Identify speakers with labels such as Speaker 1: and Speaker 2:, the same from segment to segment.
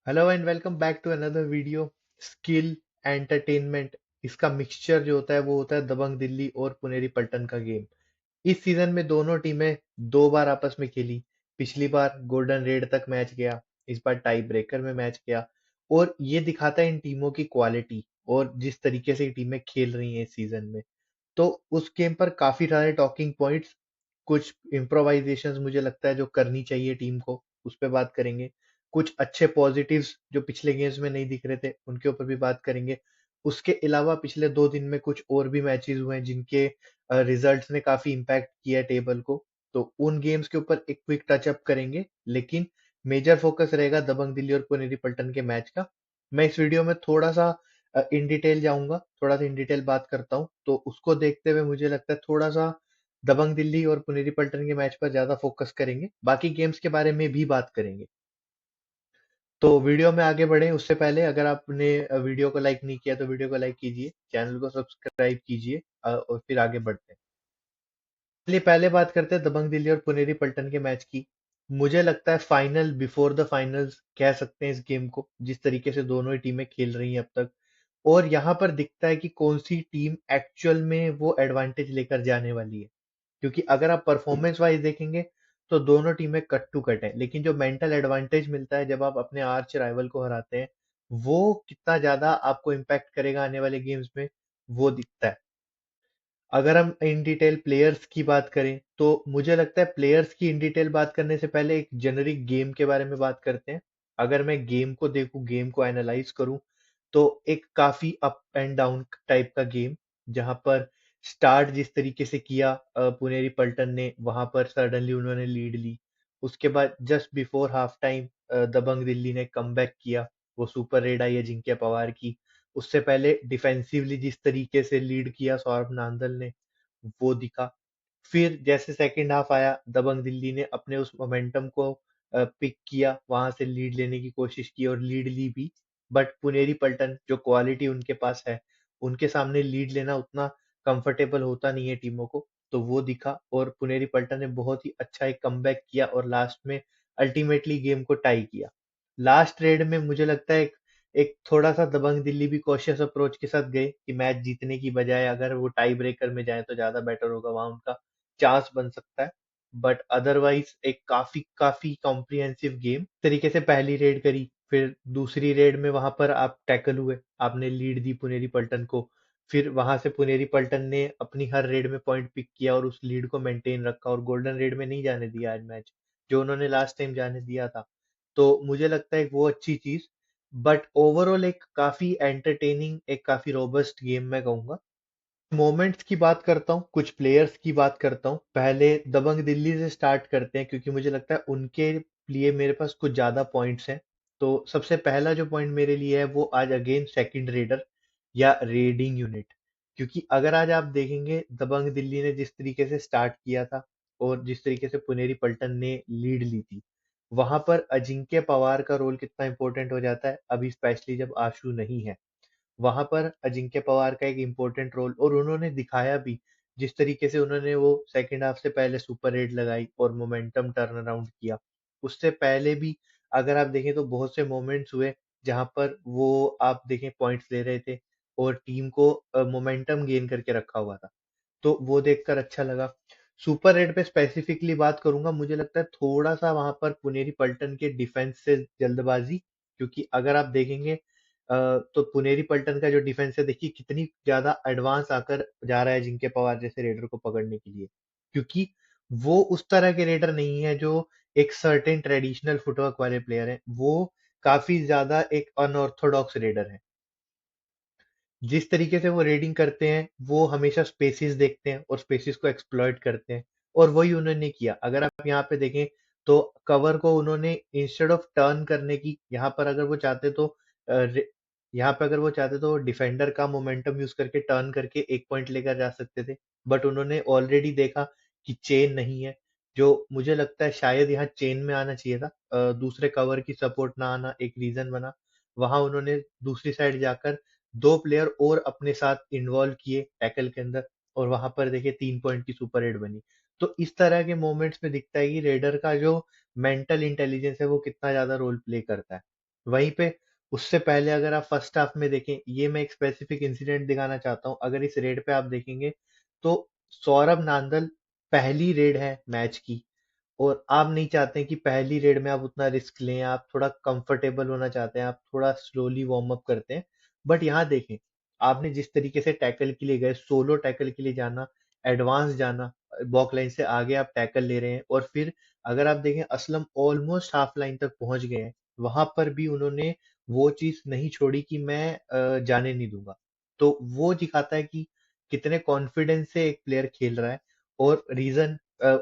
Speaker 1: Hello and welcome back to another video. Skill entertainment, इसका mixture जो होता है वो होता है दबंग दिल्ली और पुनेरी पल्टन का गेम। इस सीजन में दोनों टीमें दो बार आपस में खेली। पिछली बार गोल्डन रेड तक मैच गया, इस बार टाई ब्रेकर में मैच गया। और ये दिखाता है इन टीमों की क्वालिटी और जिस तरीके से ये टीमें खेल रही हैं इस सीजन में। तो उस गेम पर काफी सारे टॉकिंग पॉइंट्स, कुछ इम्प्रोवाइजेशंस मुझे लगता है जो करनी चाहिए टीम को, उस पे बात करेंगे। कुछ अच्छे पॉजिटिव्स जो पिछले गेम्स में नहीं दिख रहे थे उनके ऊपर भी बात करेंगे। उसके अलावा पिछले 2 दिन में कुछ और भी मैचेस हुए हैं जिनके रिजल्ट्स ने काफी इम्पैक्ट किया है टेबल को। तो उन गेम्स के ऊपर एक क्विक टचअप करेंगे, लेकिन मेजर फोकस रहेगा दबंग दिल्ली और पुनेरी पल्टन के मैच का। मैं इस वीडियो में थोड़ा सा इन डिटेल जाऊंगा, थोड़ा सा इन डिटेल बात करता हूँ, तो उसको देखते हुए मुझे लगता है थोड़ा सा दबंग दिल्ली और पुनेरी पल्टन के मैच पर ज्यादा फोकस करेंगे, बाकी गेम्स के बारे में भी बात करेंगे। तो वीडियो में आगे बढ़े उससे पहले अगर आपने वीडियो को लाइक नहीं किया तो वीडियो को लाइक कीजिए, चैनल को सब्सक्राइब कीजिए और फिर आगे बढ़ते हैं। चलिए पहले बात करते हैं दबंग दिल्ली और पुनेरी पल्टन के मैच की। मुझे लगता है फाइनल बिफोर द फाइनल्स कह सकते हैं इस गेम को, जिस तरीके से दोनों ही टीमें खेल रही हैं अब तक। और यहाँ पर दिखता है कि कौन सी टीम एक्चुअल में वो एडवांटेज लेकर जाने वाली है। क्योंकि अगर आप परफॉर्मेंस वाइज देखेंगे तो दोनों टीमें कट टू कट है, लेकिन जो मेंटल एडवांटेज मिलता है जब आप अपने आर्च राइवल को हराते हैं, वो कितना ज्यादा आपको इम्पैक्ट करेगा आने वाले गेम्स में, वो दिखता है। अगर हम इन डिटेल प्लेयर्स की बात करें तो मुझे लगता है प्लेयर्स की इन डिटेल बात करने से पहले एक जेनरिक गेम के बारे में बात करते हैं। अगर मैं गेम को देखूं, गेम को एनालाइज करूं, तो एक काफी अप एंड डाउन टाइप का गेम, जहां पर स्टार्ट जिस तरीके से किया पुनेरी पल्टन ने, वहां पर सडनली उन्होंने लीड ली। उसके बाद जस्ट बिफोर हाफ टाइम दबंग दिल्ली ने कमबैक किया, वो सुपर रेड आई अजिंक्य पवार की। उससे पहले डिफेंसिवली जिस तरीके से लीड किया सौरभ नांदल ने, वो दिखा। फिर जैसे सेकंड हाफ आया, दबंग दिल्ली ने अपने उस मोमेंटम को पिक किया, वहां से लीड लेने की कोशिश की और लीड ली भी। बट पुनेरी पल्टन जो क्वालिटी उनके पास है, उनके सामने लीड लेना उतना कंफर्टेबल होता नहीं है टीमों को। तो वो दिखा और पुनेरी पल्टन ने बहुत ही अच्छा एक कमबैक किया और लास्ट में अल्टीमेटली गेम को टाई किया। लास्ट रेड में मुझे लगता है एक एक थोड़ा सा दबंग दिल्ली भी कॉशियस अप्रोच के साथ गए कि मैच जीतने की बजाय अगर वो टाई ब्रेकर में जाए तो ज्यादा बेटर होगा, वहां उनका चांस बन सकता है। बट अदरवाइज एक काफी काफी कॉम्प्रिहेंसिव गेम तरीके से पहली रेड करी। फिर दूसरी रेड में वहां पर आप टैकल हुए, आपने लीड दी पुनेरी पल्टन को। फिर वहां से पुनेरी पल्टन ने अपनी हर रेड में पॉइंट पिक किया और उस लीड को मेंटेन रखा और गोल्डन रेड में नहीं जाने दिया आज मैच, जो उन्होंने लास्ट टाइम जाने दिया था। तो मुझे लगता है वो अच्छी चीज। बट ओवरऑल एक काफी एंटरटेनिंग, एक काफी रोबस्ट गेम मैं कहूंगा। मोमेंट्स की बात करता हूँ, कुछ प्लेयर्स की बात करता हूँ। पहले दबंग दिल्ली से स्टार्ट करते हैं क्योंकि मुझे लगता है उनके लिए मेरे पास कुछ ज्यादा पॉइंट्स हैं। तो सबसे पहला जो पॉइंट मेरे लिए है वो आज अगेन सेकंड रेडर या रेडिंग यूनिट। क्योंकि अगर आज आप देखेंगे दबंग दिल्ली ने जिस तरीके से स्टार्ट किया था और जिस तरीके से पुनेरी पल्टन ने लीड ली थी, वहां पर अजिंक्य पवार का रोल कितना इंपॉर्टेंट हो जाता है, अभी स्पेशली जब आशु नहीं है। वहां पर अजिंक्य पवार का एक इम्पोर्टेंट रोल, और उन्होंने दिखाया भी। जिस तरीके से उन्होंने वो सेकंड हाफ से पहले सुपर रेड लगाई और मोमेंटम टर्न अराउंड किया। उससे पहले भी अगर आप देखें तो बहुत से मोमेंट्स हुए जहां पर वो, आप देखें, पॉइंट्स ले रहे थे और टीम को मोमेंटम गेन करके रखा हुआ था। तो वो देखकर अच्छा लगा। सुपर रेड पे स्पेसिफिकली बात करूंगा, मुझे लगता है थोड़ा सा वहां पर पुनेरी पल्टन के डिफेंस से जल्दबाजी। क्योंकि अगर आप देखेंगे तो पुनेरी पल्टन का जो डिफेंस है, देखिए कितनी ज्यादा एडवांस आकर जा रहा है जिनके पवार जैसे रेडर को पकड़ने के लिए। क्योंकि वो उस तरह के रेडर नहीं है जो एक सर्टेन ट्रेडिशनल फुटवर्क वाले प्लेयर है, वो काफी ज्यादा एक अनऑर्थोडॉक्स रेडर है। जिस तरीके से वो रेडिंग करते हैं, वो हमेशा स्पेसिस देखते हैं और स्पेसिस को एक्सप्लॉइट करते हैं। और वही उन्होंने किया। अगर आप यहाँ पे देखें तो कवर को उन्होंने इंस्टेड ऑफ टर्न करने की, यहाँ पर अगर वो चाहते तो यहाँ पे अगर वो चाहते तो डिफेंडर का मोमेंटम यूज करके टर्न करके एक पॉइंट लेकर जा सकते थे। बट उन्होंने ऑलरेडी देखा कि चेन नहीं है, जो मुझे लगता है शायद यहाँ चेन में आना चाहिए था। दूसरे कवर की सपोर्ट ना आना एक रीजन बना। वहां उन्होंने दूसरी साइड जाकर दो प्लेयर और अपने साथ इन्वॉल्व किए टैकल के अंदर, और वहां पर देखिए 3 पॉइंट की सुपर रेड बनी। तो इस तरह के मोमेंट्स में दिखता है कि रेडर का जो मेंटल इंटेलिजेंस है वो कितना ज्यादा रोल प्ले करता है। वहीं पे उससे पहले अगर आप फर्स्ट हाफ में देखें, ये मैं एक स्पेसिफिक इंसिडेंट दिखाना चाहता हूँ। अगर इस रेड पे आप देखेंगे तो सौरभ नांदल पहली रेड है मैच की, और आप नहीं चाहते कि पहली रेड में आप उतना रिस्क लें, आप थोड़ा कंफर्टेबल होना चाहते हैं, आप थोड़ा स्लोली वार्म अप करते हैं। बट यहाँ देखें, आपने जिस तरीके से टैकल के लिए गए, सोलो टैकल के लिए जाना, एडवांस जाना, बॉक लाइन से आगे आप टैकल ले रहे हैं, और फिर अगर आप देखें असलम ऑलमोस्ट हाफ लाइन तक पहुंच गए हैं, वहां पर भी उन्होंने वो चीज नहीं छोड़ी कि मैं जाने नहीं दूंगा। तो वो दिखाता है कि कितने कॉन्फिडेंस से एक प्लेयर खेल रहा है। और रीजन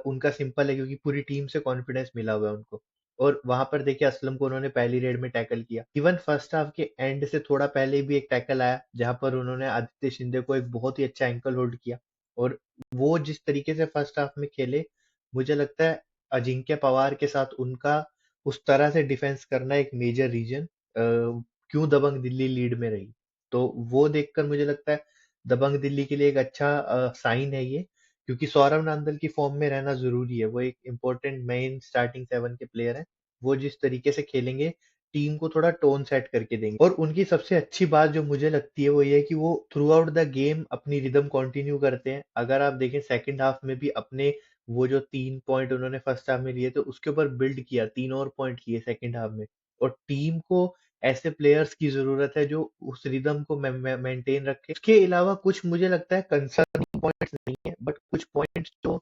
Speaker 1: उनका सिंपल है, क्योंकि पूरी टीम से कॉन्फिडेंस मिला हुआ है उनको। और वहां पर देखिए असलम को उन्होंने पहली रेड में टैकल किया। इवन फर्स्ट हाफ के एंड से थोड़ा पहले भी एक टैकल आया, जहां पर उन्होंने आदित्य शिंदे को एक बहुत ही अच्छा एंकल होल्ड किया। और वो जिस तरीके से फर्स्ट हाफ में खेले, मुझे लगता है अजिंक्य पवार के साथ उनका उस तरह से डिफेंस करना एक मेजर रीजन क्यों दबंग दिल्ली लीड में रही। तो वो देखकर मुझे लगता है दबंग दिल्ली के लिए एक अच्छा साइन है ये, क्योंकि सौरव नांदल की फॉर्म में रहना जरूरी है। वो एक इम्पोर्टेंट मेन स्टार्टिंग सेवन के प्लेयर हैं। वो जिस तरीके से खेलेंगे, टीम को थोड़ा टोन सेट करके देंगे। और उनकी सबसे अच्छी बात जो मुझे लगती है वो ये है कि वो थ्रू आउट द गेम अपनी रिदम कंटिन्यू करते हैं। अगर आप देखें सेकंड हाफ में भी अपने वो जो 3 पॉइंट उन्होंने फर्स्ट हाफ में लिए थे, उसके ऊपर बिल्ड किया, 3 और पॉइंट लिए सेकंड हाफ में। और टीम को ऐसे प्लेयर्स की जरूरत है जो उस रिदम को मेंटेन रखे। इसके अलावा कुछ मुझे लगता है कंसर्निंग पॉइंट्स नहीं है, बट कुछ पॉइंट्स जो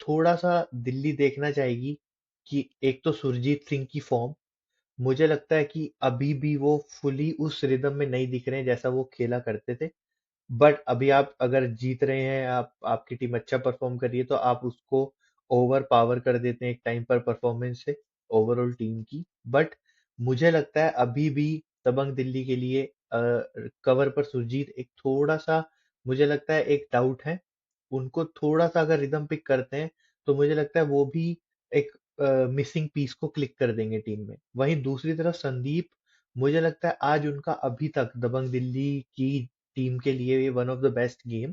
Speaker 1: थोड़ा सा दिल्ली देखना चाहेगी, कि एक तो सुरजीत सिंह की फॉर्म, मुझे लगता है कि अभी भी वो फुली उस रिदम में नहीं दिख रहे हैं जैसा वो खेला करते थे। बट अभी आप अगर जीत रहे हैं, आप आपकी टीम अच्छा परफॉर्म कर रही है, तो आप उसको ओवर पावर कर देते हैं एक टाइम पर परफॉर्मेंस से ओवरऑल टीम की। बट मुझे लगता है अभी भी दबंग दिल्ली के लिए कवर पर सुरजीत एक थोड़ा सा, मुझे लगता है एक डाउट है। उनको थोड़ा सा अगर रिदम पिक करते हैं, तो मुझे लगता है वो भी एक मिसिंग पीस को क्लिक कर देंगे टीम में। वहीं दूसरी तरफ संदीप, मुझे लगता है आज उनका अभी तक दबंग दिल्ली की टीम के लिए ये one of the best game,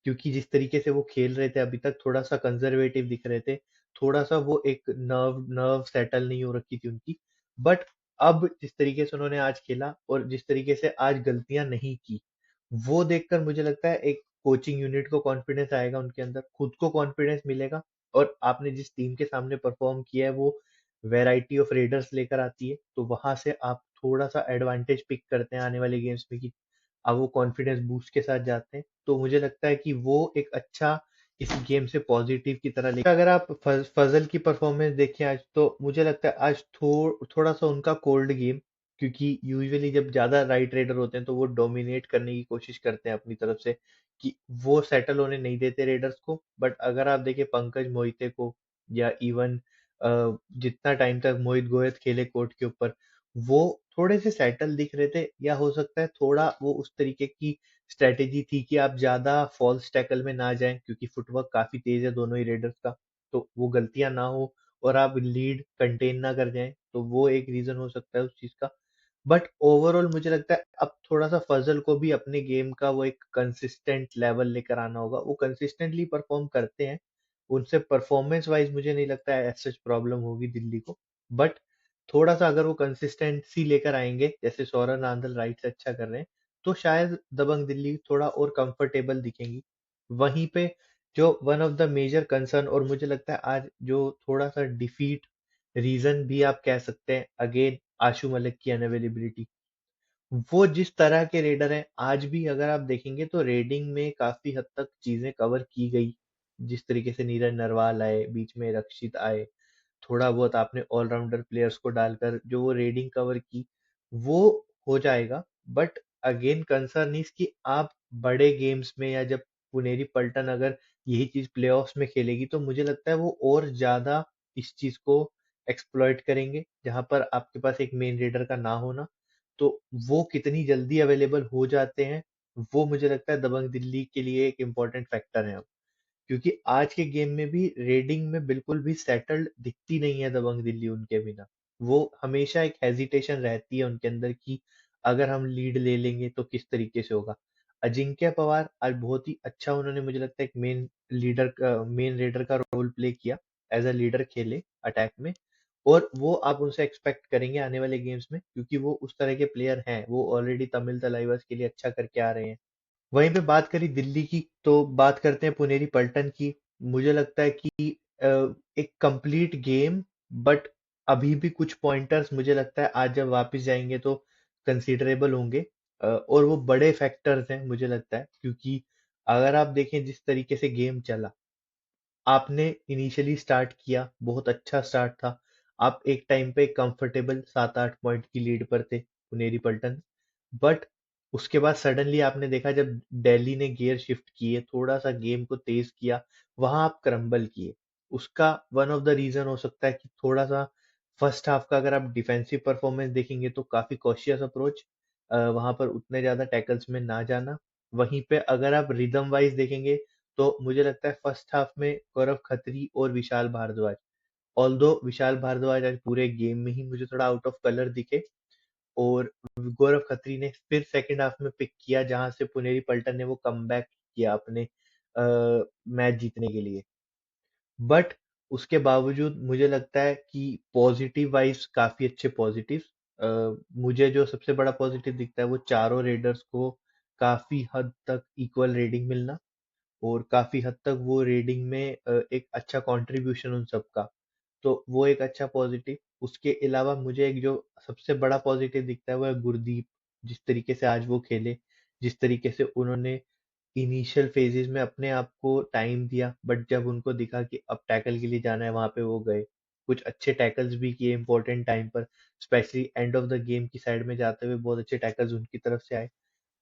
Speaker 1: क्योंकि जिस तरीके से वो खेल रहे थे अभी तक, थोड़ा सा कंजर्वेटिव दिख रहे थे, थोड़ा सा वो एक नर्व नर्व सेटल नहीं हो रखी थी उनकी। बट अब जिस तरीके से उन्होंने आज खेला और जिस तरीके से आज गलतियां नहीं की, वो देखकर मुझे लगता है एक कोचिंग यूनिट को कॉन्फिडेंस आएगा, उनके अंदर खुद को कॉन्फिडेंस मिलेगा। और आपने जिस टीम के सामने परफॉर्म किया है, वो वैरायटी ऑफ रेडर्स लेकर आती है, तो वहां से आप थोड़ा सा एडवांटेज पिक करते हैं आने वाले गेम्स में, कि अब वो कॉन्फिडेंस बूस्ट के साथ जाते हैं। तो मुझे लगता है कि वो एक अच्छा इस गेम से पॉजिटिव की तरह लेकर, अगर आप फजल की परफॉर्मेंस देखें आज, तो मुझे लगता है आज थोड़ा सा उनका कोल्ड गेम, क्योंकि यूजुअली जब ज्यादा राइट रेडर होते हैं तो वो डोमिनेट करने की कोशिश करते हैं अपनी तरफ से, कि वो सेटल होने नहीं देते रेडर्स को। बट अगर आप देखें पंकज मोहिते को, या इवन जितना टाइम तक मोहित गोयत खेले कोर्ट के ऊपर, वो थोड़े से सेटल दिख रहे थे। या हो सकता है थोड़ा वो उस तरीके की स्ट्रेटेजी थी कि आप ज्यादा फॉल्स टैकल में ना जाएं, क्योंकि फुटवर्क काफी तेज है दोनों ही रेडर्स का, तो वो गलतियां ना हो और आप लीड कंटेन ना कर जाएं, तो वो एक रीजन हो सकता है उस चीज का। बट ओवरऑल मुझे लगता है अब थोड़ा सा फजल को भी अपने गेम का वो एक कंसिस्टेंट लेवल लेकर आना होगा। वो कंसिस्टेंटली परफॉर्म करते हैं, उनसे परफॉर्मेंस वाइज मुझे नहीं लगता है सच प्रॉब्लम होगी दिल्ली को। बट थोड़ा सा अगर वो कंसिस्टेंसी लेकर आएंगे, जैसे सौरव नांदल राइट से अच्छा कर रहे हैं, तो शायद दबंग दिल्ली थोड़ा और कंफर्टेबल दिखेंगी। वहीं पे जो one of the major concern, और मुझे लगता है आज जो थोड़ा सा डिफीट रीजन भी आप कह सकते हैं, अगेन आशु मलिक की अनअवेलेबिलिटी। वो जिस तरह के रेडर हैं, आज भी अगर आप देखेंगे तो रेडिंग में काफी हद तक चीजें कवर की गई। जिस तरीके से नीरज नरवाल आए, बीच में रक्षित आए, थोड़ा बहुत आपने ऑलराउंडर प्लेयर्स को डालकर जो वो रेडिंग कवर की, वो हो जाएगा। बट अगेन कंसर्न इज कि आप बड़े गेम्स में, या जब पुनेरी पलटन अगर यही चीज प्लेऑफ्स में खेलेगी, तो मुझे लगता है वो और ज्यादा इस चीज को एक्सप्लॉइट करेंगे, जहां पर आपके पास एक मेन रेडर का ना होना। तो वो कितनी जल्दी अवेलेबल हो जाते हैं, वो मुझे लगता है दबंग दिल्ली के लिए एक इम्पोर्टेंट फैक्टर है अब। क्योंकि आज के गेम में भी रेडिंग में बिल्कुल भी सेटल्ड दिखती नहीं है दबंग दिल्ली उनके बिना। वो हमेशा एक हेजिटेशन रहती है उनके अंदर, कि अगर हम लीड ले लेंगे तो किस तरीके से होगा। अजिंक्य पवार आज बहुत ही अच्छा, उन्होंने मुझे लगता है एक मेन लीडर का, मेन रेडर का रोल प्ले किया, एज अ लीडर खेले अटैक में। और वो आप उनसे एक्सपेक्ट करेंगे आने वाले गेम्स में, क्योंकि वो उस तरह के प्लेयर हैं, वो ऑलरेडी तमिल तलाइवास के लिए अच्छा करके आ रहे हैं। वहीं पे बात करी दिल्ली की, तो बात करते हैं पुनेरी पल्टन की। मुझे लगता है कि अ, एक कंप्लीट गेम, बट अभी भी कुछ पॉइंटर्स मुझे लगता है आज जब वापस जाएंगे तो कंसीडरेबल होंगे। और वो बड़े फैक्टर्स हैं मुझे लगता है, क्योंकि अगर आप देखें जिस तरीके से गेम चला, आपने इनिशियली स्टार्ट किया, बहुत अच्छा स्टार्ट था। आप एक टाइम पे कंफर्टेबल 7-8 पॉइंट की लीड पर थे, पुनेरी पल्टन। बट उसके बाद सडनली आपने देखा जब दिल्ली ने गियर शिफ्ट किए, थोड़ा सा गेम को तेज किया, वहां आप क्रम्बल किए। उसका वन ऑफ द रीजन हो सकता है कि थोड़ा सा फर्स्ट हाफ का अगर आप डिफेंसिव परफॉर्मेंस देखेंगे तो काफी कॉशियस अप्रोच, वहां पर उतने ज्यादा टैकल्स में ना जाना। वहीं पे अगर आप रिदम वाइज देखेंगे तो मुझे लगता है फर्स्ट हाफ में गौरव खत्री और विशाल भारद्वाज, ऑल्दो विशाल भारद्वाज आज पूरे गेम में ही मुझे थोड़ा आउट ऑफ कलर दिखे, और गौरव खत्री ने फिर सेकंड हाफ में पिक किया जहां से पुनेरी पल्टन ने वो कमबैक किया अपने मैच जीतने के लिए। बट उसके बावजूद मुझे लगता है कि पॉजिटिव वाइज काफी अच्छे पॉजिटिव, मुझे जो सबसे बड़ा पॉजिटिव दिखता है वो चारों रेडर्स को काफी हद तक इक्वल रेटिंग मिलना, और काफी हद तक वो रीडिंग में एक अच्छा कंट्रीब्यूशन उन सबका, तो वो एक अच्छा पॉजिटिव। उसके अलावा मुझे एक जो सबसे बड़ा पॉजिटिव दिखता है वो है गुरदीप, जिस तरीके से आज वो खेले, जिस तरीके से उन्होंने इनिशियल फेजेस में अपने आप को टाइम दिया, बट जब उनको दिखा कि अब टैकल के लिए जाना है वहां पे वो गए, कुछ अच्छे टैकल्स भी किए इंपॉर्टेंट टाइम पर, specially end of the game की साइड में जाते हुए बहुत अच्छे टैकल्स उनकी तरफ से आए।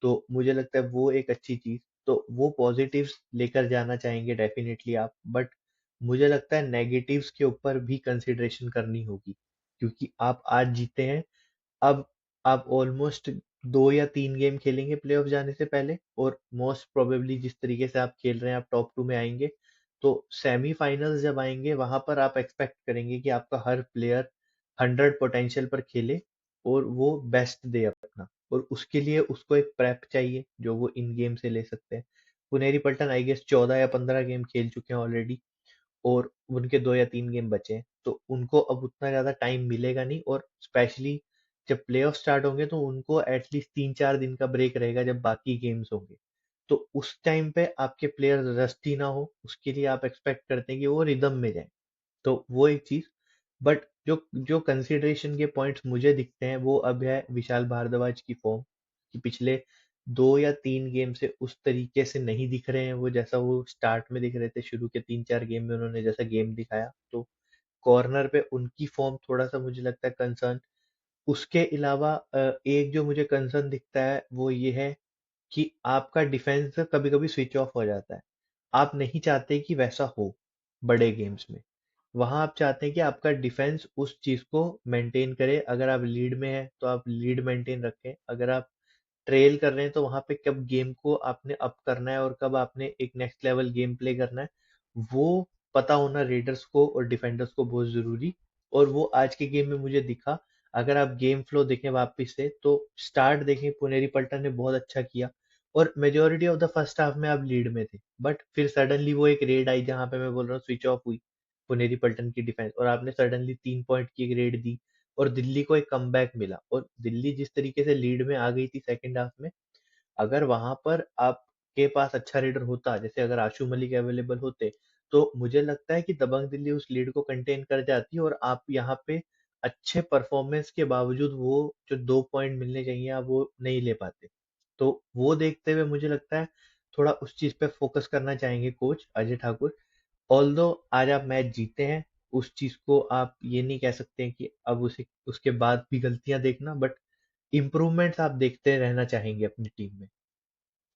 Speaker 1: तो मुझे लगता है वो एक अच्छी चीज, तो वो पॉजिटिव्स लेकर जाना चाहेंगे डेफिनेटली आप। बट मुझे लगता है नेगेटिव्स के ऊपर भी कंसिडरेशन करनी होगी, क्योंकि आप आज जीते हैं। अब आप ऑलमोस्ट 2 या 3 गेम खेलेंगे प्लेऑफ जाने से पहले, और मोस्ट प्रोबेबली जिस तरीके से आप खेल रहे हैं आप टॉप 2 में आएंगे, तो सेमीफाइनल्स जब आएंगे वहां पर आप एक्सपेक्ट करेंगे कि आपका हर प्लेयर 100 पोटेंशियल पर खेले और वो बेस्ट दे अपना, और उसके लिए उसको एक प्रेप चाहिए जो वो इन गेम से ले सकते हैं। पुनेरी पल्टन आई गेस 14 या 15 गेम खेल चुके हैं ऑलरेडी, और उनके 2 या 3 गेम बचे हैं, तो उनको अब उतना ज्यादा टाइम मिलेगा नहीं, और स्पेशली जब प्लेऑफ स्टार्ट होंगे तो उनको एटलीस्ट 3-4 दिन का ब्रेक रहेगा जब बाकी गेम्स होंगे, तो उस टाइम पे आपके प्लेयर रस्टी ना हो, उसके लिए आप एक्सपेक्ट करते हैं कि वो रिदम में जाए, तो वो एक चीज। बट जो जो कंसिडरेशन के पॉइंट्स मुझे दिखते हैं वो अब है विशाल भारद्वाज की फॉर्म, कि पिछले 2 या 3 गेम से उस तरीके से नहीं दिख रहे हैं वो, जैसा वो स्टार्ट में दिख रहे थे, शुरू के 3-4 गेम में उन्होंने जैसा गेम दिखाया, तो कॉर्नर पे उनकी फॉर्म थोड़ा सा मुझे लगता है कंसर्न। उसके अलावा एक जो मुझे कंसर्न दिखता है वो ये है कि आपका डिफेंस कभी कभी स्विच ऑफ हो जाता है। आप नहीं चाहते कि वैसा हो बड़े गेम्स में, वहां आप चाहते हैं कि आपका डिफेंस उस चीज को मेंटेन करे, अगर आप लीड में है तो आप लीड मेंटेन रखें, अगर आप ट्रेल कर रहे हैं तो वहां पे कब गेम को आपने अप करना है और कब आपने एक नेक्स्ट लेवल गेम प्ले करना है, वो पता होना रेडर्स को और डिफेंडर्स को बहुत जरूरी। और वो आज के गेम में मुझे दिखा। अगर आप गेम फ्लो देखें वापस से तो स्टार्ट देखें, पुनेरी पल्टन ने बहुत अच्छा किया, और majority of the first half में आप लीड में थे, बट फिर सडनली वो एक रेड आई जहां पे मैं बोल रहा हूँ स्विच ऑफ हुई पुनेरी पल्टन की डिफेंस, और आपने सडनली 3 पॉइंट की एक रेड दी, और दिल्ली को एक कमबैक मिला, और दिल्ली जिस तरीके से लीड में आ गई थी सेकंड हाफ में, अगर वहां पर आपके पास अच्छा रेडर होता, जैसे अगर आशु मलिक अवेलेबल होते, तो मुझे लगता है कि दबंग दिल्ली उस लीड को कंटेन कर जाती, और आप यहाँ पे अच्छे परफॉर्मेंस के बावजूद वो जो 2 पॉइंट मिलने चाहिए आप वो नहीं ले पाते। तो वो देखते हुए मुझे लगता है थोड़ा उस चीज पे फोकस करना चाहेंगे कोच अजय ठाकुर। ऑल्दो आज आप मैच जीते हैं, उस चीज को आप ये नहीं कह सकते हैं कि अब उसे उसके बाद भी गलतियां देखना, बट इम्प्रूवमेंट्स आप देखते रहना चाहेंगे अपनी टीम में।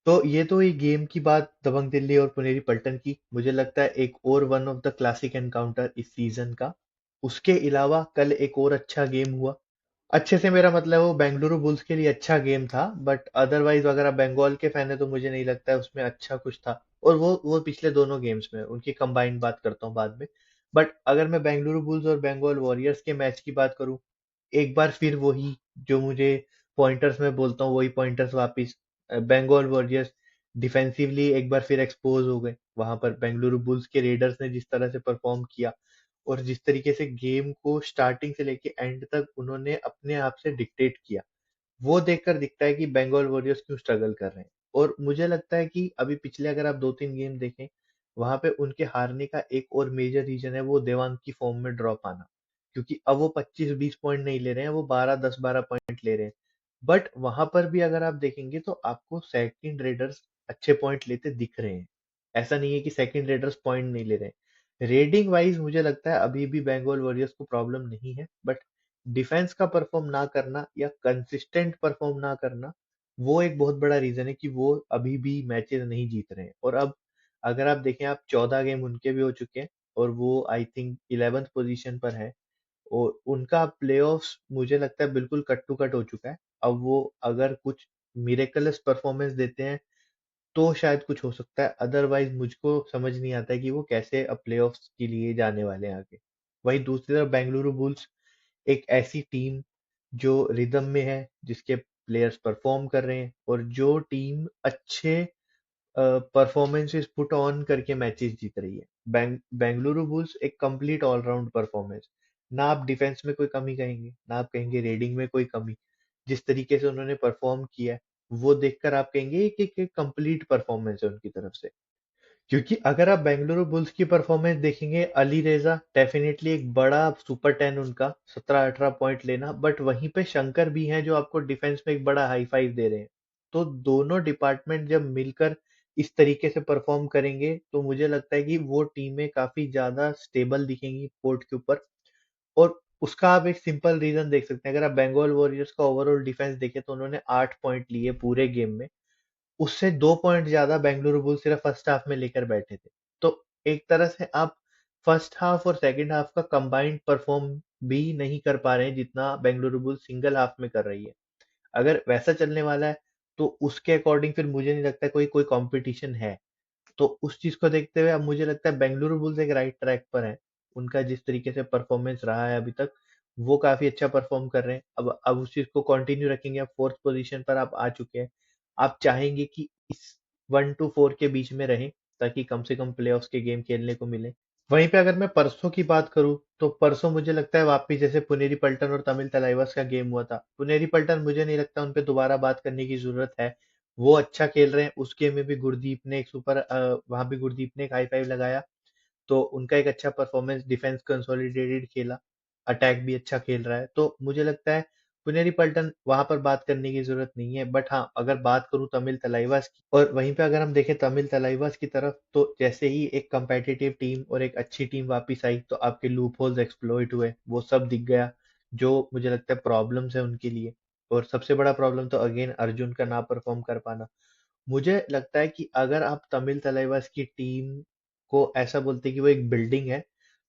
Speaker 1: तो ये तो ये गेम की बात दबंग दिल्ली और पुनेरी पल्टन की। मुझे लगता है एक और one of the classic encounter इस सीजन का। उसके अलावा कल एक और अच्छा गेम हुआ। अच्छे से मेरा मतलब वो बेंगलुरु बुल्स के लिए अच्छा गेम था, बट अदरवाइज अगर आप बंगाल के फैन है तो मुझे नहीं लगता है उसमें अच्छा कुछ था। और वो पिछले दोनों गेम्स में, उनकी कंबाइंड बात करता हूँ बाद में। बट अगर मैं बेंगलुरु बुल्स और बंगाल वॉरियर्स के मैच की बात करूँ, एक बार फिर वही जो मुझे पॉइंटर्स में बोलता हूँ वही पॉइंटर्स वापिस। बंगाल वॉरियर्स डिफेंसिवली एक बार फिर एक्सपोज हो गए, वहां पर बेंगलुरु बुल्स के रेडर्स ने जिस तरह से परफॉर्म किया, और जिस तरीके से गेम को स्टार्टिंग से लेके एंड तक उन्होंने अपने आप से डिक्टेट किया, वो देखकर दिखता है कि बंगाल वॉरियर्स क्यों स्ट्रगल कर रहे हैं। और मुझे लगता है कि अभी पिछले अगर आप 2-3 गेम देखें, वहां पे उनके हारने का एक और मेजर रीजन है वो देवांग की फॉर्म में ड्रॉप आना। क्योंकि अब वो 25-20 पॉइंट नहीं ले रहे हैं, वो 10-12 पॉइंट ले रहे हैं। बट वहां पर भी अगर आप देखेंगे तो आपको सेकंड रेडर्स अच्छे पॉइंट लेते दिख रहे हैं। ऐसा नहीं है कि सेकंड रेडर्स पॉइंट नहीं ले रहे हैं। रेडिंग वाइज मुझे लगता है अभी भी बंगाल वॉरियर्स को प्रॉब्लम नहीं है, बट डिफेंस का परफॉर्म ना करना या कंसिस्टेंट परफॉर्म ना करना, वो एक बहुत बड़ा रीजन है कि वो अभी भी मैचेस नहीं जीत रहे हैं। और अब अगर आप देखें, आप 14 गेम उनके भी हो चुके हैं और वो आई थिंक 11th पोजीशन पर है। और उनका प्लेऑफ्स मुझे लगता है बिल्कुल कट टू कट हो चुका है। अब वो अगर कुछ मिरेकलस परफॉर्मेंस देते हैं तो शायद कुछ हो सकता है, अदरवाइज मुझको समझ नहीं आता है कि वो कैसे अब प्लेऑफ्स के लिए जाने वाले हैं आगे। वहीं दूसरी तरफ बेंगलुरु बुल्स एक ऐसी टीम जो रिदम में है, जिसके प्लेयर्स परफॉर्म कर रहे हैं और जो टीम अच्छे परफॉर्मेंसेस पुट ऑन करके मैचेस जीत रही है। बेंगलुरु बुल्स एक कंप्लीट ऑलराउंड परफॉर्मेंस। ना आप डिफेंस में कोई कमी कहेंगे, ना आप कहेंगे रेडिंग में कोई कमी। जिस तरीके से उन्होंने परफॉर्म किया है, वो देखकर आप कहेंगे कि कंप्लीट परफॉर्मेंस है उनकी तरफ से। क्योंकि अगर आप बेंगलुरु बुल्स की परफॉर्मेंस देखेंगे, अली रेजा डेफिनेटली एक बड़ा सुपर 10 उनका 17-18 पॉइंट लेना, बट वहीं पे शंकर भी हैं जो आपको डिफेंस में एक बड़ा हाई फाइव दे रहे हैं। तो दोनों डिपार्टमेंट जब मिलकर इस तरीके से परफॉर्म करेंगे तो मुझे लगता है कि वो टीमें काफी ज्यादा स्टेबल दिखेंगी कोर्ट के ऊपर। और उसका आप एक सिंपल रीजन देख सकते हैं, अगर आप बंगाल वॉरियर्स का ओवरऑल डिफेंस देखें तो उन्होंने 8 पॉइंट लिए पूरे गेम में। उससे 2 पॉइंट ज्यादा बेंगलुरु बुल्स सिर्फ फर्स्ट हाफ में लेकर बैठे थे। तो एक तरह से आप फर्स्ट हाफ और सेकंड हाफ का कंबाइंड परफॉर्म भी नहीं कर पा रहे हैं जितना बेंगलुरु बुल्स सिंगल हाफ में कर रही है। अगर वैसा चलने वाला है तो उसके अकॉर्डिंग फिर मुझे नहीं लगता कोई कोई कंपटीशन है। तो उस चीज को देखते हुए अब मुझे लगता है बेंगलुरु बुल्स एक राइट ट्रैक पर है। उनका जिस तरीके से परफॉर्मेंस रहा है अभी तक, वो काफी अच्छा परफॉर्म कर रहे हैं। अब उस चीज को कंटिन्यू रखेंगे, अब फोर्थ पोजीशन पर आप आ चुके हैं। आप चाहेंगे कि इस 1 to 4 के बीच में रहें, ताकि कम से कम प्लेऑफ्स के गेम खेलने को मिले। वहीं पे अगर मैं परसों की बात करूं तो परसों मुझे लगता है वापिस जैसे पुनेरी पल्टन और तमिल तलाइवास का गेम हुआ था, पुनेरी पल्टन मुझे नहीं लगता उन पे दोबारा बात करने की जरूरत है। वो अच्छा खेल रहे हैं। उस गेम में भी गुरदीप ने एक वहां भी गुरदीप ने एक हाई फाइव लगाया। तो उनका एक अच्छा परफॉर्मेंस, डिफेंस कंसोलिडेटेड खेला, अटैक भी अच्छा खेल रहा है। तो मुझे लगता है पुनेरी पल्टन वहां पर बात करने की जरूरत नहीं है। बट हाँ, अगर बात करूं तमिल तलाइवास की, और वहीं पे अगर हम देखें तमिल तलाइवास की तरफ, तो जैसे ही एक कंपेटिटिव टीम और एक अच्छी टीम वापस आई तो आपके लूप होल्स एक्सप्लॉइट हुए, वो सब दिख गया, जो मुझे लगता है प्रॉब्लम्स है उनके लिए। और सबसे बड़ा प्रॉब्लम तो अगेन अर्जुन का ना परफॉर्म कर पाना। मुझे लगता है कि अगर आप तमिल तलाइवास की टीम को ऐसा बोलते हैं कि वो एक बिल्डिंग है,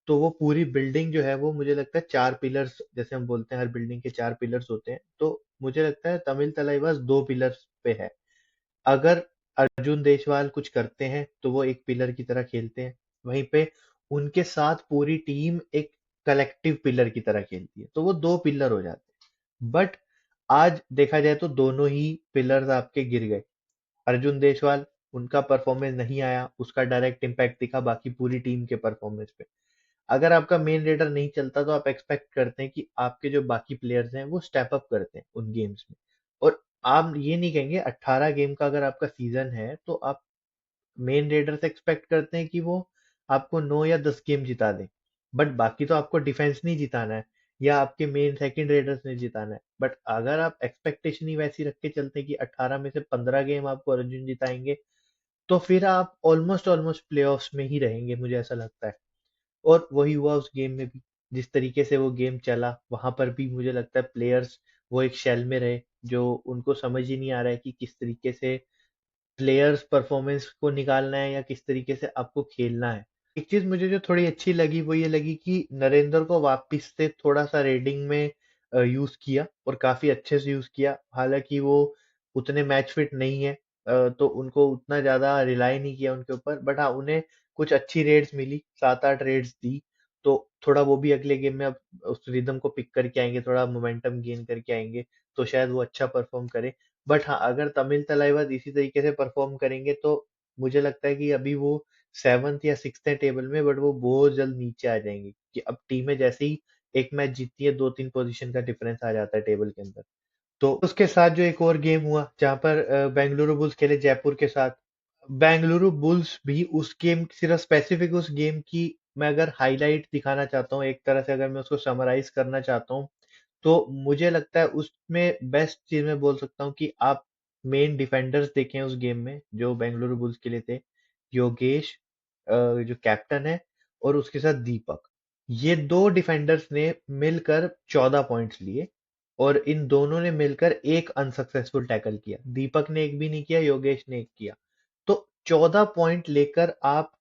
Speaker 1: तो वो पूरी बिल्डिंग जो है वो मुझे लगता है 4 पिलर्स, जैसे हम बोलते हैं हर बिल्डिंग के 4 पिलर्स होते हैं, तो मुझे लगता है तमिल तलाइवास 2 पिलर्स पे है। अगर अर्जुन देशवाल कुछ करते हैं तो वो एक पिलर की तरह खेलते हैं, वहीं पे उनके साथ पूरी टीम एक कलेक्टिव पिलर की तरह खेलती है, तो वो 2 पिलर हो जाते हैं। बट आज देखा जाए तो दोनों ही पिलर्स आपके गिर गए। अर्जुन देशवाल, उनका परफॉर्मेंस नहीं आया, उसका डायरेक्ट इम्पैक्ट दिखा बाकी पूरी टीम के परफॉर्मेंस पे। अगर आपका मेन रेडर नहीं चलता तो आप एक्सपेक्ट करते हैं कि आपके जो बाकी प्लेयर्स हैं वो स्टेप अप करते हैं उन गेम्स में। और आप ये नहीं कहेंगे, 18 गेम का अगर आपका सीजन है तो आप मेन रेडर से एक्सपेक्ट करते हैं कि वो आपको 9 या 10 गेम जिता दे। बट बाकी तो आपको डिफेंस नहीं जिताना है, या आपके मेन सेकंड रेडर्स ने जिताना है। बट अगर आप एक्सपेक्टेशन ही वैसी रख के चलते हैं कि 18 में से 15 गेम आपको अर्जुन जिताएंगे, तो फिर आप ऑलमोस्ट ऑलमोस्ट प्लेऑफ्स में ही रहेंगे, मुझे ऐसा लगता है। और वही हुआ उस गेम में भी। जिस तरीके से वो गेम चला, वहां पर भी मुझे लगता है प्लेयर्स वो एक शेल में रहे, जो उनको समझ ही नहीं आ रहा है कि किस तरीके से प्लेयर्स परफॉर्मेंस को निकालना है या किस तरीके से आपको खेलना है। एक चीज मुझे जो थोड़ी अच्छी लगी वो ये लगी कि नरेंद्र को वापस से थोड़ा सा रेडिंग में यूज किया और काफी अच्छे से यूज किया। हालांकि वो उतने मैच फिट नहीं है, तो उनको उतना ज्यादा रिलाई नहीं किया उनके ऊपर। बट हाँ, उन्हें कुछ अच्छी रेड्स मिली, 7-8 रेड्स दी। तो थोड़ा वो भी अगले गेम में अब उस रिदम को पिक करके आएंगे, थोड़ा मोमेंटम गेन करके आएंगे, तो शायद वो अच्छा परफॉर्म करे। बट हाँ, अगर तमिल तलाइवास इसी तरीके से परफॉर्म करेंगे तो मुझे लगता है कि अभी वो सेवन्थ या सिक्स्थ है टेबल में, बट वो बहुत जल्द नीचे आ जाएंगे कि अब टीमें जैसे ही एक मैच जीतती है, 2-3 पोजीशन का डिफरेंस आ जाता है टेबल के अंदर। तो उसके साथ जो एक और गेम हुआ जहां पर बेंगलुरु बुल्स खेले जयपुर के साथ। बेंगलुरु बुल्स भी उस गेम, सिर्फ स्पेसिफिक उस गेम की मैं अगर हाईलाइट दिखाना चाहता हूँ, एक तरह से अगर मैं उसको समराइज करना चाहता हूँ, तो मुझे लगता है उसमें बेस्ट चीज मैं बोल सकता हूँ कि आप मेन डिफेंडर्स देखें उस गेम में जो बेंगलुरु बुल्स के लिए थे। योगेश, जो कैप्टन है, और उसके साथ दीपक, ये दो डिफेंडर्स ने मिलकर 14 पॉइंट्स लिए, और इन दोनों ने मिलकर एक अनसक्सेसफुल टैकल किया। दीपक ने एक भी नहीं किया, योगेश ने एक किया। तो 14 पॉइंट लेकर आप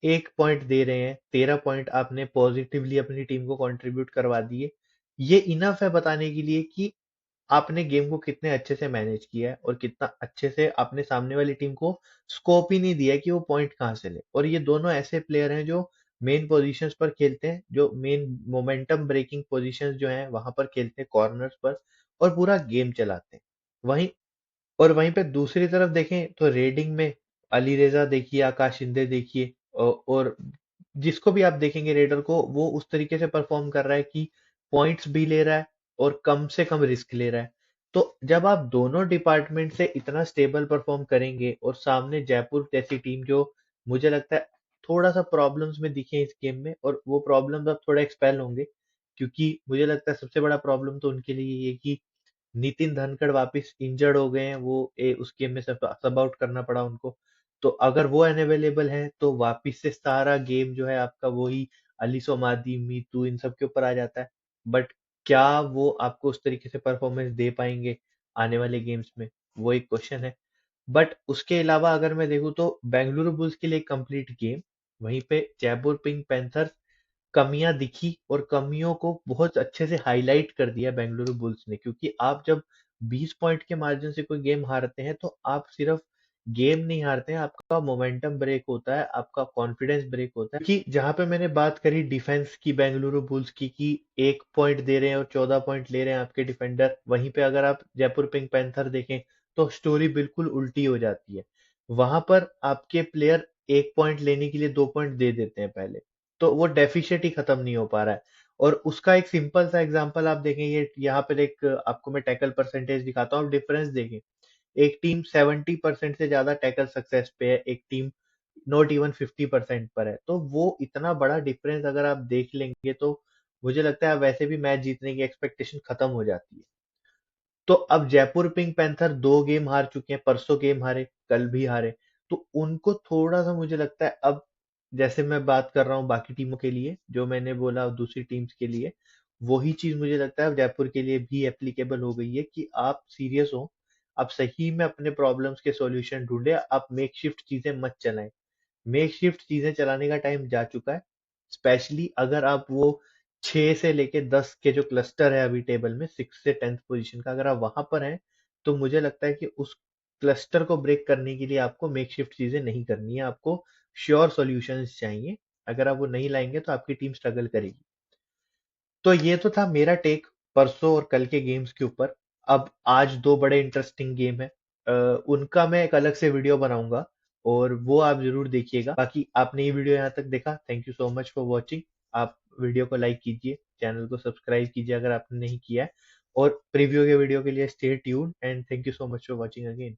Speaker 1: 1 पॉइंट दे रहे हैं, 13 पॉइंट आपने पॉजिटिवली अपनी टीम को कंट्रीब्यूट करवा दिए। ये इनफ है बताने के लिए कि आपने गेम को कितने अच्छे से मैनेज किया है, और कितना अच्छे से आपने सामने वाली टीम को स्कोप ही नहीं दिया है कि वो पॉइंट कहाँ से ले। और ये दोनों ऐसे प्लेयर हैं जो मेन पोजीशंस पर खेलते हैं, जो मेन मोमेंटम ब्रेकिंग पोजीशंस जो हैं वहां पर खेलते हैं, कॉर्नर्स पर, और पूरा गेम चलाते हैं। वहीं और वहीं पे दूसरी तरफ देखें तो रेडिंग में अली रेजा देखिए, आकाश शिंदे देखिए, और जिसको भी आप देखेंगे रेडर को, वो उस तरीके से परफॉर्म कर रहा है कि पॉइंट्स भी ले रहा है और कम से कम रिस्क ले रहा है। तो जब आप दोनों डिपार्टमेंट से इतना स्टेबल परफॉर्म करेंगे, और सामने जयपुर जैसी टीम जो मुझे लगता है थोड़ा सा प्रॉब्लम्स में दिखे इस गेम में, और वो प्रॉब्लम्स अब थोड़ा एक्सपेल होंगे, क्योंकि मुझे लगता है सबसे बड़ा प्रॉब्लम तो उनके लिए ये है कि नितिन धनखड़ वापस इंजर्ड हो गए हैं, वो उस गेम में सब सब आउट करना पड़ा उनको। तो अगर वो अनअवेलेबल है तो वापस से सारा गेम जो है आपका वही अली सोमादी, मीतू, इन सब के ऊपर आ जाता है। बट क्या वो आपको उस तरीके से परफॉर्मेंस दे पाएंगे आने वाले गेम्स में, वो एक क्वेश्चन है। बट उसके अलावा अगर मैं देखूँ तो बेंगलुरु बुल्स के लिए कंप्लीट गेम, वहीं पे जयपुर पिंक पैंथर्स कमियां दिखी, और कमियों को बहुत अच्छे से हाईलाइट कर दिया बेंगलुरु बुल्स ने, क्योंकि आप जब 20 पॉइंट के मार्जिन से कोई गेम हारते हैं तो आप सिर्फ गेम नहीं हारते हैं, आपका मोमेंटम ब्रेक होता है, आपका कॉन्फिडेंस ब्रेक होता है। क्योंकि जहां पे मैंने बात करी डिफेंस की बेंगलुरु बुल्स की कि 1 पॉइंट दे रहे हैं और 14 पॉइंट ले रहे हैं आपके डिफेंडर, वहीं पे अगर आप जयपुर पिंक पैंथर देखें तो स्टोरी बिल्कुल उल्टी हो जाती है। वहां पर आपके प्लेयर 1 पॉइंट लेने के लिए 2 पॉइंट दे देते हैं पहले, तो वो डेफिशिएट ही खत्म नहीं हो पा रहा है। और उसका एक सिंपल सा एग्जांपल आप देखें, ये यहाँ पर एक आपको मैं टैकल परसेंटेज दिखाता हूँ, आप डिफरेंस देखें। एक टीम 70% से ज्यादा टैकल सक्सेस पे है, एक टीम नॉट इवन 50% पर है। तो वो इतना बड़ा डिफरेंस अगर आप देख लेंगे तो मुझे लगता है वैसे भी मैच जीतने की एक्सपेक्टेशन खत्म हो जाती है। तो अब जयपुर पिंक पैंथर 2 गेम हार चुके हैं, परसों गेम हारे, कल भी हारे। तो उनको थोड़ा सा मुझे लगता है अब, जैसे मैं बात कर रहा हूँ बाकी टीमों के लिए, जो मैंने बोला दूसरी टीम्स के लिए, वही चीज मुझे लगता है अब जयपुर के लिए भी एप्लीकेबल हो गई है कि आप सीरियस हो, आप सही में अपने प्रॉब्लम्स के सॉल्यूशन ढूंढे, आप मेक शिफ्ट चीजें मत चलाएं। मेकशिफ्ट चीजें चलाने का टाइम जा चुका है। स्पेशली अगर आप वो 6 से लेके 10 के जो क्लस्टर है अभी टेबल में, 6 से 10th पोजीशन का, अगर आप वहां पर हैं, तो मुझे लगता है कि उस क्लस्टर को ब्रेक करने के लिए आपको मेकशिफ्ट चीजें नहीं करनी है, आपको श्योर सॉल्यूशंस चाहिए। अगर आप वो नहीं लाएंगे तो आपकी टीम स्ट्रगल करेगी। तो ये तो था मेरा टेक परसों और कल के गेम्स के ऊपर। अब आज दो बड़े इंटरेस्टिंग गेम है, उनका मैं एक अलग से वीडियो बनाऊंगा, और वो आप जरूर देखिएगा। बाकी आपने ये वीडियो यहाँ तक देखा, thank you so much for watching. आप वीडियो को लाइक कीजिए, चैनल को सब्सक्राइब कीजिए अगर आपने नहीं किया है, और प्रीव्यू के वीडियो के लिए stay tuned, and thank you so much for watching again.